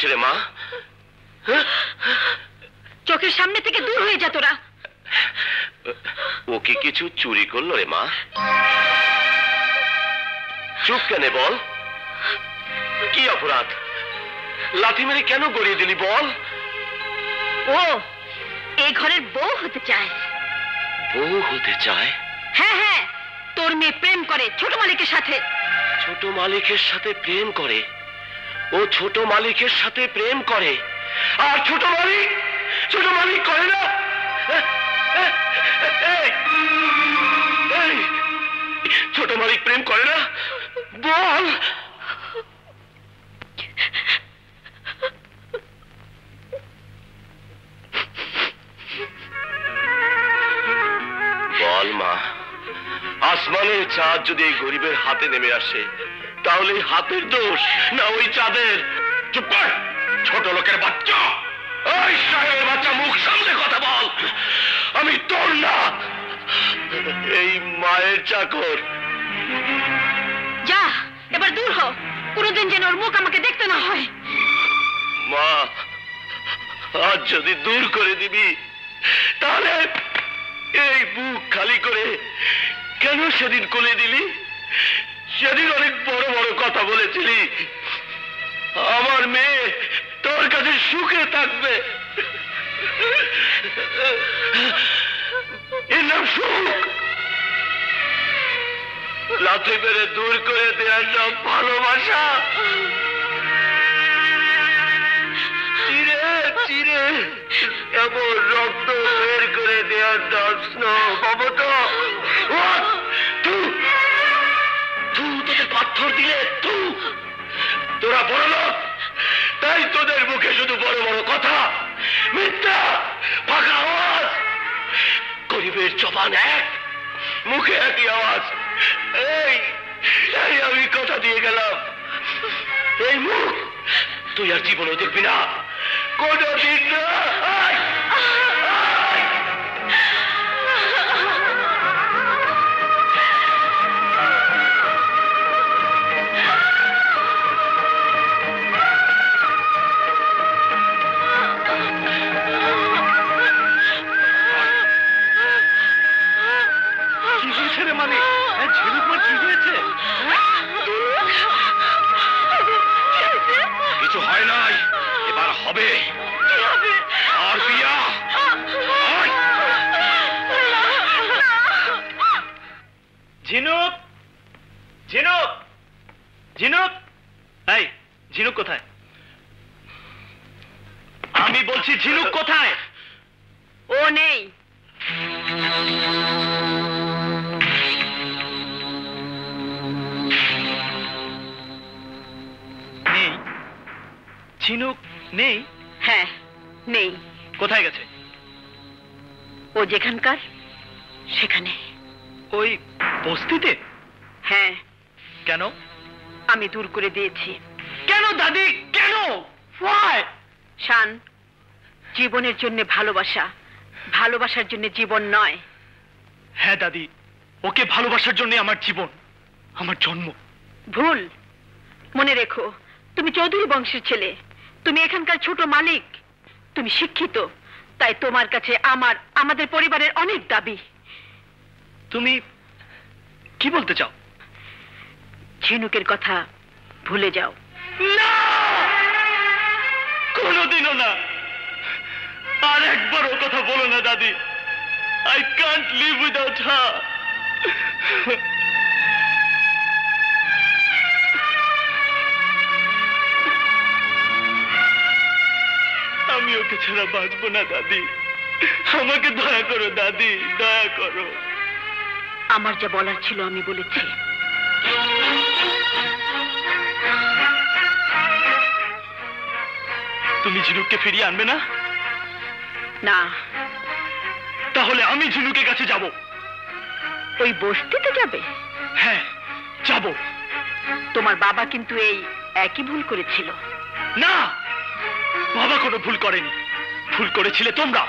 করছে রে মা? চোখের সামনে থেকে দূর হয়ে যা তোরা। ও কি কিছু চুরি করলো রে মা? চুপ কেনে বল, কি অপরাধ? লাথি মেরে কেন গড়িয়ে দিলি বল? ও এই ঘরের বউ হতে চায়। বউ হতে চায়? হ্যাঁ হ্যাঁ, তোর মেয়ে প্রেম করে ছোট মালিকের সাথে। ছোট মালিকের সাথে প্রেম করে? ও ছোট মালিকের সাথে প্রেম করে? আর ছোট মালিক করে না? ছোট মালিক প্রেম করে না? বল। বল মা, আসমানের চাঁদ যদি এই গরিবের হাতে নেমে আসে তাহলে হাতের দোষ না ওই চাঁদের? চুপ কর ছোট লোকের বাচ্চা। ওই সাহেবের বাচ্চা, মুখ সামনে কথা বল। আমি তোর না, এই মায়ের চাকর। যা এবার দূর হ, কোনোদিন যেন ওর মুখ আমাকে দেখতে না হয়। মা, আজ যদি দূর করে দিবি তাহলে এই বুক খালি করে কেন সেদিন কোলে দিলি? সেদিন অনেক বড় বড় কথা বলেছিলি, আমার মেয়ে তোর কাছে সুখে থাকবে। এর নাম সুখ? লাথি মেরে দূর করে দেওয়ার নাম ভালোবাসা? চিরে চিরে এমন রক্ত বের করে দেওয়ার নাম স্নেহ মমতা? তোদের পাথর দিলে তোরা বড় লোক, তাই তোদের মুখে শুধু বড় বড় কথা, মিথ্যা, ফাঁকা আওয়াজ। গরিবের জবান এক, মুখে একই আওয়াজ। এই আমি কথা দিয়ে গেলাম, এই মুখ তুই আর জীবনে দেখবি না, কোনদিন না। কিছু হয় নাই, এবার হবে। আর বিয়া ঝিনুক, ঝিনুক, ঝিনুক। এই ঝিনুক কোথায়? আমি বলছি ঝিনুক কোথায়? ও নেই। নেই? ঝিনুক নেই? হ্যাঁ নেই। কোথায় গেছে? ও যেখানকার সেখানে। ওই বস্তিতে? হ্যাঁ। কেন? আমি দূর করে দিয়েছি। কেন দাদি, কেন? শান, জীবনের জন্য ভালোবাসা, ভালোবাসার জন্য জীবন নয়। হ্যাঁ দাদি, ওকে ভালোবাসার জন্য আমার জীবন, আমার জন্ম। ভুল। মনে রেখো, তুমি চৌধুরী বংশের ছেলে, তুমি এখানকার ছোট মালিক, তুমি শিক্ষিত, তাই তোমার কাছে আমাদের পরিবারের অনেক দাবি। তুমি কি বলতে চাও? ঝিনুকের কথা ভুলে যাও। না, কোনোদিনও না। আর একবারও কথা বলো না দাদি। I can't live without her. আমি ওকে ছাড়া বাঁচবো না দাদি, আমাকে দয়া করো দাদি, দয়া করো। আমার যা বলার ছিল আমি বলেছি। তুমি ঝিনুককে ফিরিয়ে আনবে না? না। তাহলে আমি ঝিনুকের কাছে যাব। ওই বস্তিতে যাবে? হ্যাঁ যাব। তোমার বাবা কিন্তু এই একই ভুল করেছিল। না, বাবা কোনো ভুল করেনি, ভুল করেছিলে তোমরা।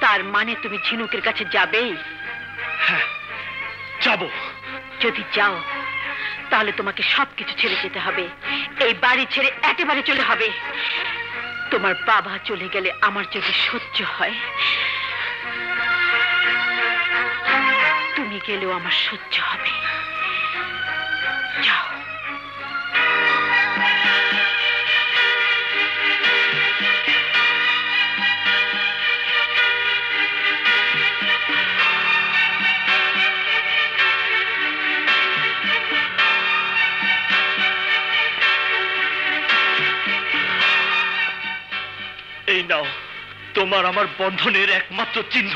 তার মানে তুমি ঝিনুকের কাছে যাবেই? হ্যাঁ যাব। যদি যাও তাহলে তোমাকে সবকিছু ছেড়ে যেতে হবে, এই বাড়ি ছেড়ে একেবারে চলে হবে। তোমার বাবা চলে গেলে আমার যদি সহ্য হয়, তুমি গেলেও আমার সহ্য হবে। যাও। এই নাও তোমার আমার বন্ধনের একমাত্র চিহ্ন।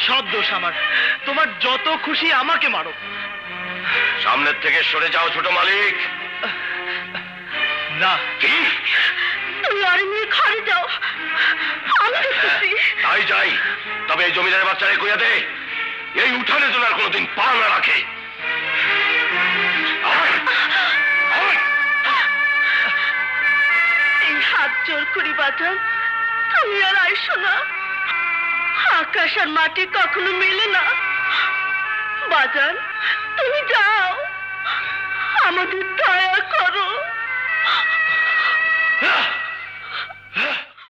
সব দোষ আমার, তোমার যত খুশি আমাকে মারো। সামনের থেকে সরে যাও ছোট মালিক। না, কি তুমি আর নিয়ে ঘরে যাও, আমি দেখতেছি। তাই যাই, তবে এই জমিদারের বাচ্চারে কইয়া দে এই উঠানে যেন আর কোনোদিন পা না রাখে। এই হাত জোর করি বাজান, তুমি আর আইসো না। আকাশ আর মাটি কখনো মেলে না বাজান, তুমি যাও, আমাদের দয়া করো।